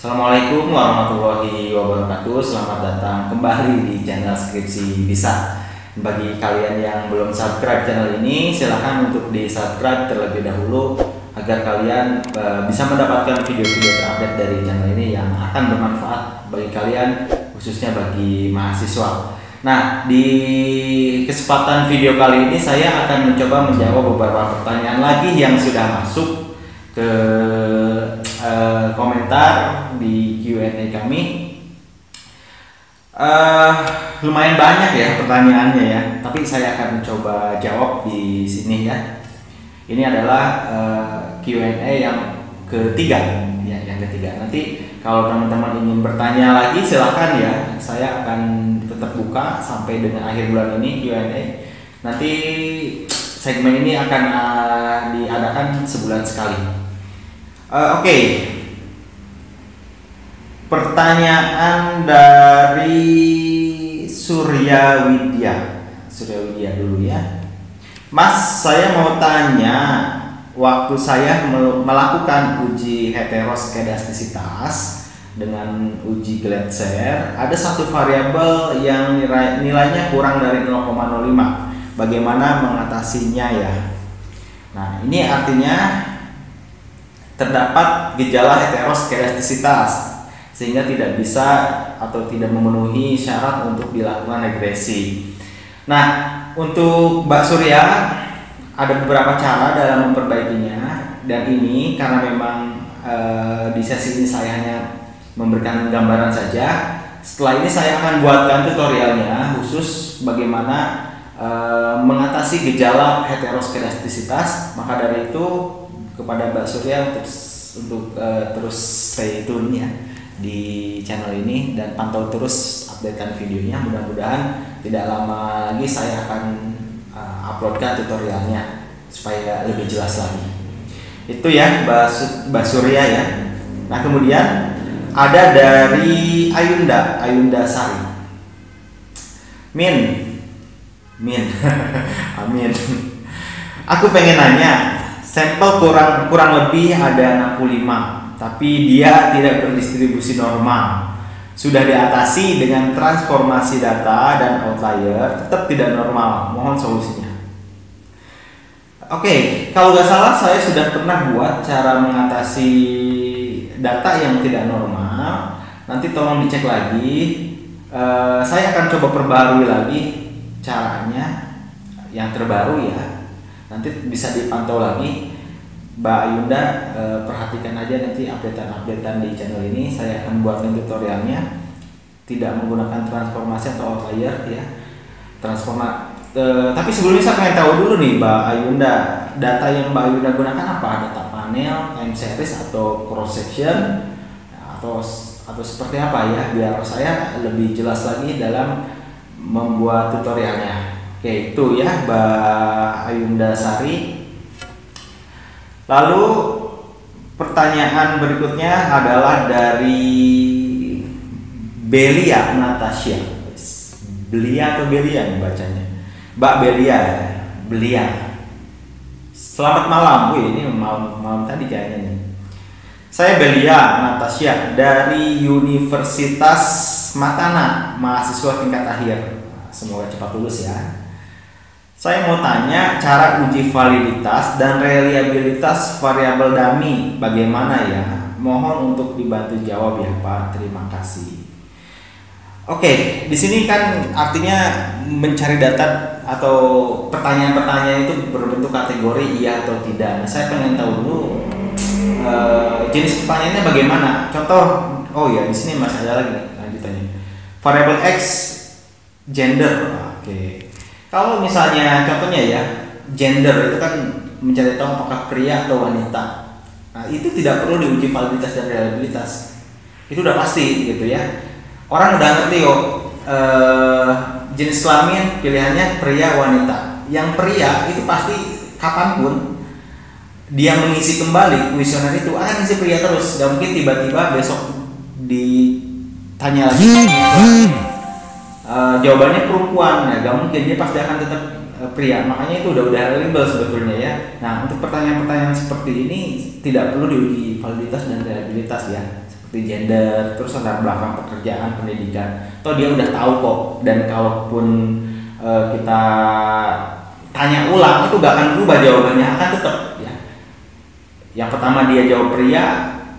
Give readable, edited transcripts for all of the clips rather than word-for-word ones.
Assalamualaikum warahmatullahi wabarakatuh. Selamat datang kembali di channel Skripsi Bisa. Bagi kalian yang belum subscribe channel ini, silahkan untuk di subscribe terlebih dahulu agar kalian bisa mendapatkan video-video terupdate dari channel ini yang akan bermanfaat bagi kalian, khususnya bagi mahasiswa. Nah, di kesempatan video kali ini saya akan mencoba menjawab beberapa pertanyaan lagi yang sudah masuk ke komentar di Q&A kami. Lumayan banyak ya pertanyaannya ya, tapi saya akan mencoba jawab di sini ya. Ini adalah Q&A yang ketiga ya, yang ketiga. Nanti kalau teman-teman ingin bertanya lagi silahkan ya, saya akan tetap buka sampai dengan akhir bulan ini Q&A. Nanti segmen ini akan diadakan sebulan sekali. Oke. Pertanyaan dari Surya Widya dulu ya. Mas, saya mau tanya, waktu saya melakukan uji heteroskedastisitas dengan uji Gletser, ada satu variabel yang nilainya kurang dari 0,05. Bagaimana mengatasinya ya? Nah, ini artinya terdapat gejala heteroskedastisitas sehingga tidak bisa atau tidak memenuhi syarat untuk dilakukan regresi. Nah, untuk Mbak Surya ada beberapa cara dalam memperbaikinya, dan ini karena memang di sesi ini saya hanya memberikan gambaran saja. Setelah ini saya akan buatkan tutorialnya khusus bagaimana mengatasi gejala heteroskedastisitas. Maka dari itu kepada Mbak Surya untuk terus stay tune ya di channel ini dan pantau terus updatekan videonya. Mudah-mudahan tidak lama lagi saya akan uploadkan tutorialnya supaya lebih jelas lagi. Itu ya Mbak Surya ya. Nah, kemudian ada dari Ayunda Sari. Min Amin. Aku pengen nanya, sampel kurang lebih ada 65, tapi dia tidak berdistribusi normal. Sudah diatasi dengan transformasi data dan outlier, tetap tidak normal. Mohon solusinya. Oke, kalau nggak salah saya sudah pernah buat cara mengatasi data yang tidak normal. Nanti tolong dicek lagi. Saya akan coba perbarui lagi caranya yang terbaru ya. Nanti bisa dipantau lagi. Mbak Ayunda, perhatikan aja nanti updatean di channel ini. Saya akan buatkan tutorialnya, tidak menggunakan transformasi atau outlier ya. Tapi sebelumnya saya pengen tahu dulu nih Mbak Ayunda, data yang Mbak Ayunda gunakan apa? Data panel, time series atau cross section atau seperti apa ya, biar saya lebih jelas lagi dalam membuat tutorialnya. Oke, itu ya Mbak Ayunda Sari. Lalu pertanyaan berikutnya adalah dari Belia Natasha. Belia atau Belia nih bacanya? Mbak Belia. Selamat malam. Wih, ini malam tadi kayaknya nih. Saya Belia Natasha dari Universitas Matana, mahasiswa tingkat akhir. Semoga cepat lulus ya. Saya mau tanya cara uji validitas dan reliabilitas variabel dummy bagaimana ya? Mohon untuk dibantu jawab ya Pak. Terima kasih. Oke, di sini kan artinya mencari data atau pertanyaan-pertanyaan itu berbentuk kategori iya atau tidak. Nah, saya pengen tahu dulu jenis pertanyaannya bagaimana. Contoh, oh ya di sini masih ada lagi nih lanjutannya. Variabel X gender. Oke. Kalau misalnya contohnya ya, gender itu kan mencari tahu apakah pria atau wanita. Nah, itu tidak perlu diuji validitas dan reliabilitas. Itu udah pasti gitu ya. Orang udah ngerti jenis kelamin pilihannya pria wanita. Yang pria itu pasti kapanpun dia mengisi kembali kuesioner itu akan isi pria terus. Gak mungkin tiba-tiba besok ditanya lagi jawabannya perempuan, ya gak mungkin, dia pasti akan tetap pria. Makanya itu udah reliable sebetulnya ya. Nah, untuk pertanyaan-pertanyaan seperti ini tidak perlu diuji validitas dan reliabilitas ya, seperti seperti gender, terus latar belakang pekerjaan, pendidikan. Toh dia udah tahu kok. Dan kalaupun kita tanya ulang itu gak akan berubah jawabannya, akan tetap ya. Yang pertama dia jawab pria,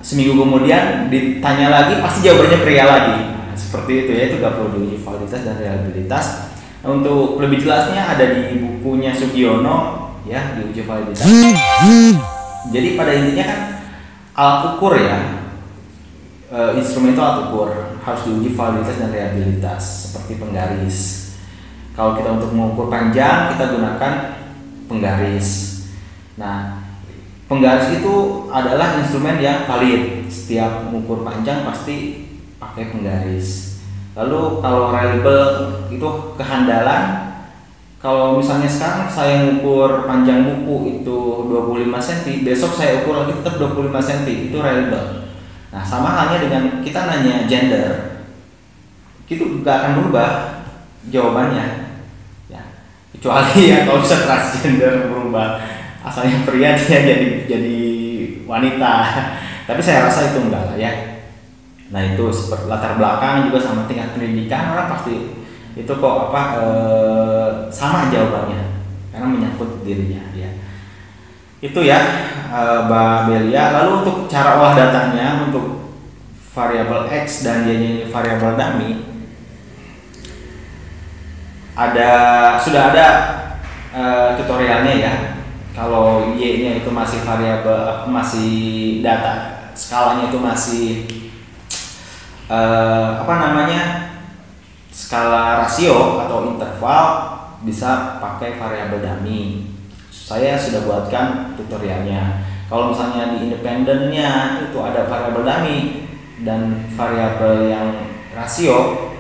seminggu kemudian ditanya lagi pasti jawabannya pria lagi. Nah, seperti itu ya, itu gak perlu diuji validitas dan reliabilitas. Nah, untuk lebih jelasnya ada di bukunya Sugiono ya, di uji validitas. Jadi pada intinya kan alat ukur ya, instrumen itu alat ukur, harus diuji validitas dan reliabilitas seperti penggaris. Kalau kita untuk mengukur panjang kita gunakan penggaris. Nah, penggaris itu adalah instrumen yang valid. Setiap mengukur panjang pasti pakai penggaris. Lalu kalau reliable itu kehandalan. Kalau misalnya sekarang saya mengukur panjang buku itu 25 cm, besok saya ukur lagi tetap 25 cm, itu reliable. Nah, sama halnya dengan kita nanya gender, itu gak akan berubah jawabannya. Kecuali ya kalau bisa transgender berubah, asalnya pria dia jadi wanita, tapi saya rasa itu enggak lah ya. Nah, itu seperti latar belakang juga sama tingkat pendidikan, orang pasti itu kok sama jawabannya karena menyangkut dirinya ya. Itu ya Mbak Belia. Lalu untuk cara olah datanya untuk variabel X dan Y-nya ini variabel dummy, sudah ada tutorialnya ya. Kalau Y-nya itu masih variabel, masih data skalanya itu masih skala rasio atau interval, bisa pakai variabel dummy. Saya sudah buatkan tutorialnya. Kalau misalnya di independennya itu ada variabel dummy dan variabel yang rasio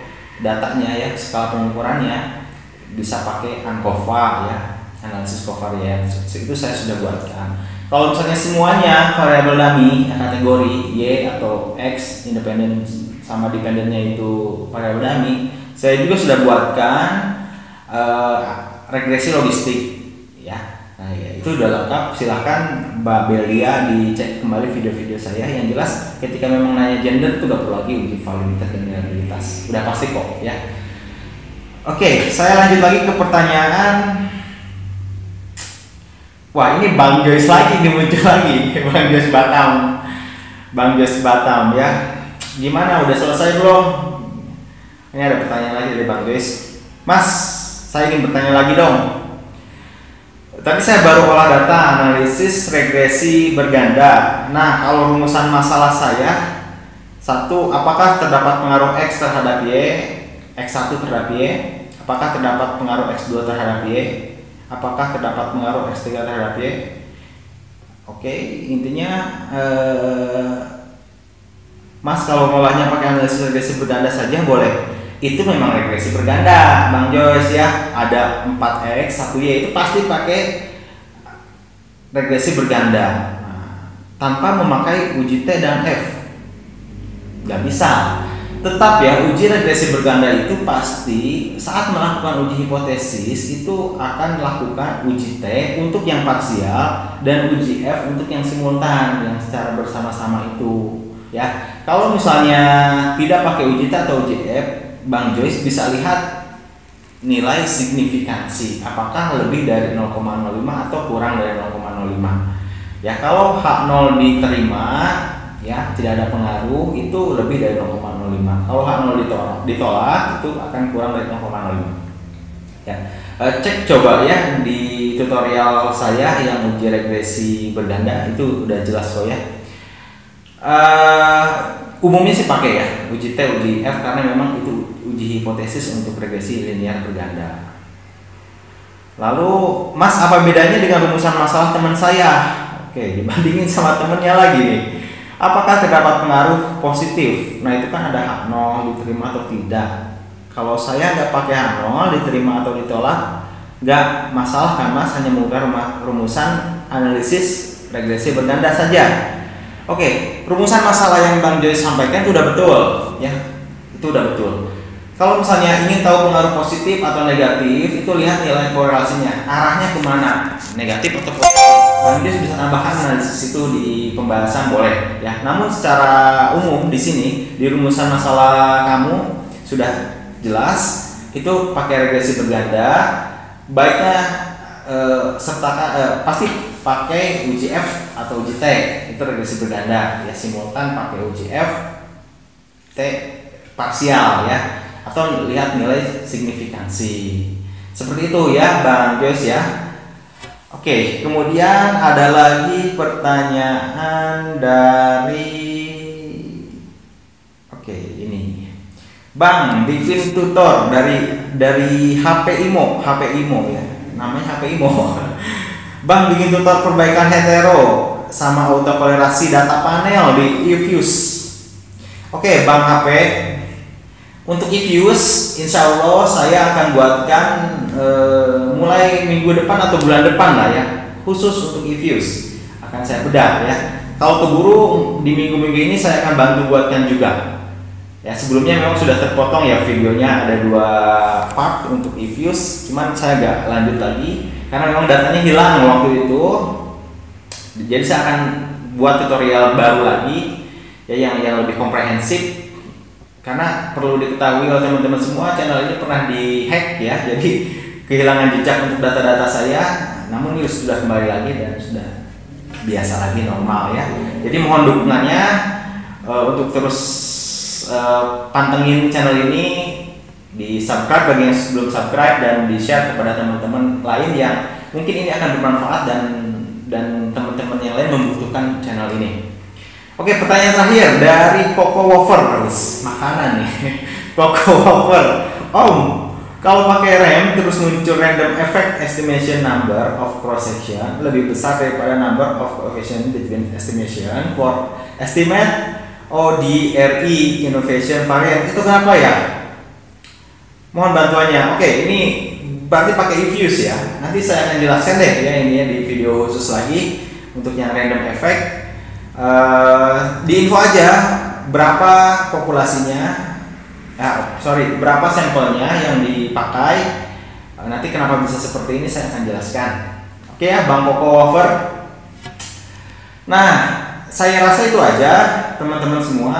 datanya ya, skala pengukurannya bisa pakai ANCOVA ya, analisis covariance. Itu saya sudah buatkan. Kalau misalnya semuanya variabel dummy kategori Y atau X, independen sama dependennya itu variabel dummy, saya juga sudah buatkan regresi logistik ya. Nah ya, itu sudah lengkap. Silahkan Mbak Belia dicek kembali video-video saya. Yang jelas ketika memang nanya gender itu gak perlu lagi uji validitas dan reliabilitas, udah pasti kok ya. Oke, saya lanjut lagi ke pertanyaan. Wah, ini Bang Joyce lagi nih, muncul lagi Bang Joyce Batam ya. Gimana, udah selesai belum? Ini ada pertanyaan lagi dari Bang Joyce. Mas, saya ingin bertanya lagi dong. Tadi saya baru olah data analisis regresi berganda. Nah, kalau rumusan masalah saya, satu, apakah terdapat pengaruh X terhadap Y, X1 terhadap Y? Apakah terdapat pengaruh X2 terhadap Y? Apakah terdapat pengaruh X3 terhadap Y? Oke, intinya Mas, kalau ngolahnya pakai analisis regresi berganda saja boleh. Itu memang regresi berganda, Bang Joyce ya. Ada 4X, 1Y, itu pasti pakai regresi berganda. Nah, tanpa memakai uji T dan F. Gak bisa. Tetap ya, uji regresi berganda itu pasti saat melakukan uji hipotesis itu akan melakukan uji T untuk yang parsial dan uji F untuk yang simultan, yang secara bersama-sama itu. Ya, kalau misalnya tidak pakai uji T atau uji F, Bang Joyce bisa lihat nilai signifikansi, apakah lebih dari 0,05 atau kurang dari 0,05. Ya, kalau H0 diterima, ya tidak ada pengaruh, itu lebih dari 0,05. Kalau H0 ditolak, itu akan kurang dari 0,05. Ya, cek coba ya di tutorial saya yang uji regresi berganda, itu udah jelas kok ya. Umumnya sih pakai ya uji T, uji F karena memang itu uji hipotesis untuk regresi linear berganda. Lalu, Mas, apa bedanya dengan rumusan masalah teman saya? Oke, dibandingin sama temennya lagi nih. Apakah terdapat pengaruh positif? Nah, itu kan ada H0 diterima atau tidak. Kalau saya nggak pakai H0 diterima atau ditolak, nggak masalah kan Mas, hanya menggunakan rumusan analisis regresi berganda saja. Oke, rumusan masalah yang Bang Joyce sampaikan itu udah betul, ya, itu udah betul. Kalau misalnya ingin tahu pengaruh positif atau negatif, itu lihat nilai korelasinya, arahnya kemana, negatif atau positif. Bang Yus bisa tambahkan analisis itu di pembahasan boleh ya. Namun secara umum di sini di rumusan masalah kamu sudah jelas, itu pakai regresi berganda, baiknya pasti pakai UJF atau UJT, itu regresi berganda ya, simultan pakai UJF T parsial ya, atau lihat nilai signifikansi seperti itu ya Bang Joyce ya. Oke, kemudian ada lagi pertanyaan dari ini Bang, bikin tutor dari HP Imo ya, namanya HP Imo. Bang, bikin tutor perbaikan hetero sama autokolerasi data panel di eFuse. Oke, Bang HP, untuk eFuse, insya Allah saya akan buatkan mulai minggu depan atau bulan depan lah ya, khusus untuk eFuse akan saya bedah ya. Kalau keburu di minggu-minggu ini saya akan bantu buatkan juga. Ya, sebelumnya memang sudah terpotong ya videonya, ada 2 part untuk eFuse, cuman saya agak lanjut lagi karena memang datanya hilang waktu itu. Jadi saya akan buat tutorial baru lagi ya, yang lebih komprehensif. Karena perlu diketahui oleh teman-teman semua, channel ini pernah dihack ya, jadi kehilangan jejak untuk data-data saya. Namun ini sudah kembali lagi dan sudah biasa lagi, normal ya. Jadi mohon dukungannya untuk terus pantengin channel ini, di subscribe bagi yang belum subscribe, dan di share kepada teman-teman lain yang mungkin ini akan bermanfaat dan teman-teman yang lain membutuhkan channel ini. Oke, pertanyaan terakhir dari Coco Wafer, makanan nih. Coco Wafer, Om, kalau pakai rem terus muncul random effect estimation number of cross section lebih besar daripada number of coefficient between estimation for estimate ODRE innovation variant, itu kenapa ya? Mohon bantuannya. Oke, ini berarti pakai eFuse ya. Nanti saya akan jelaskan deh ya ini ya di video khusus lagi untuk yang random effect. Di info aja berapa populasinya, berapa sampelnya yang dipakai. Nanti kenapa bisa seperti ini saya akan jelaskan. Oke ya Bang Coco Wafer. Nah, saya rasa itu aja teman-teman semua.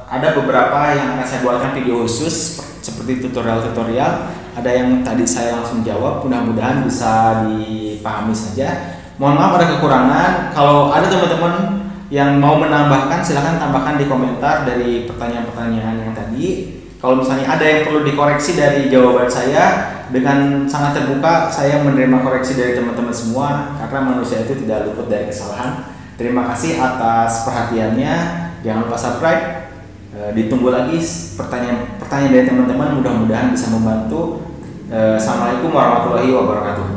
Ada beberapa yang akan saya buatkan video khusus seperti tutorial-tutorial. Ada yang tadi saya langsung jawab, mudah-mudahan bisa dipahami saja. Mohon maaf ada kekurangan. Kalau ada teman-teman yang mau menambahkan, silahkan tambahkan di komentar dari pertanyaan-pertanyaan yang tadi. Kalau misalnya ada yang perlu dikoreksi dari jawaban saya, dengan sangat terbuka saya menerima koreksi dari teman-teman semua, karena manusia itu tidak luput dari kesalahan. Terima kasih atas perhatiannya. Jangan lupa subscribe. Ditunggu lagi pertanyaan dari teman-teman, mudah-mudahan bisa membantu. Assalamualaikum warahmatullahi wabarakatuh.